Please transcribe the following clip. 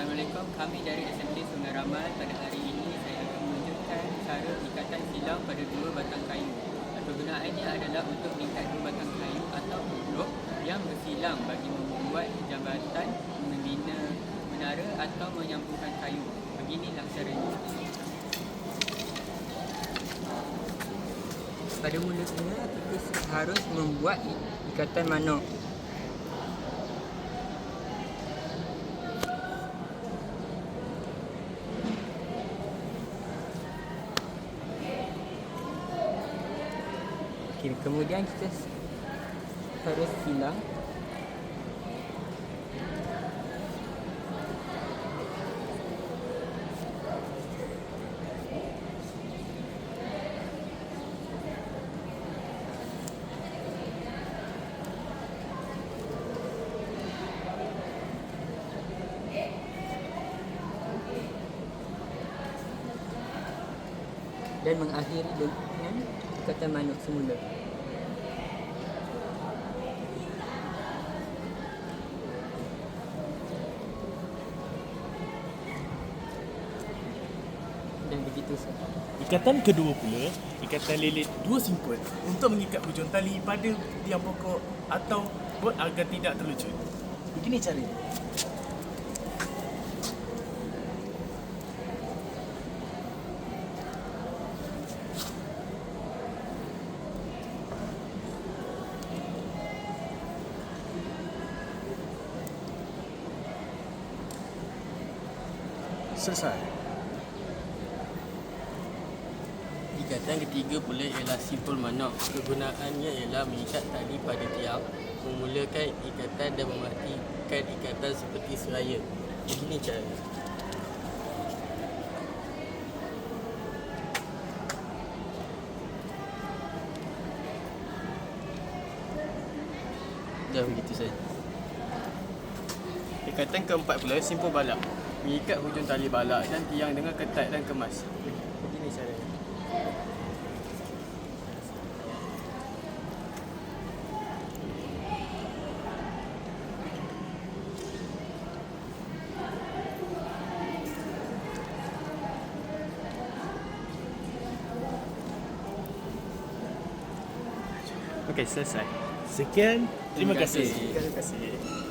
Assalamualaikum, kami dari SMP Sungai Ramal. Pada hari ini saya akan menunjukkan cara ikatan silang pada dua batang kayu. Kegunaannya adalah untuk mengikat dua batang kayu atau blok yang bersilang bagi membuat jambatan, membina menara atau menyambungkan kayu. Beginilah caranya. Pada mulanya kita harus membuat ikatan manok. Kemudian kita harus silang. Dan mengakhiri dengan ikatan manok semula. Dan begitu saja. Ikatan kedua pula, ikatan lilit dua simpul untuk mengikat hujung tali pada tiang pokok atau bot agar tidak terlucut. Begini caranya. Selesai. Ikatan ketiga pula ialah simpul manok. Kegunaannya ialah mengikat tali pada tiang, memulakan ikatan dan mematikan ikatan seperti seraya. Begini caranya. Dah begitu saja. Ikatan keempat pula simpul balak. Mengikat hujung tali balak dan tiang dengan ketat dan kemas. Begini caranya. Okey, selesai. Sekian. Terima kasih. Terima kasih.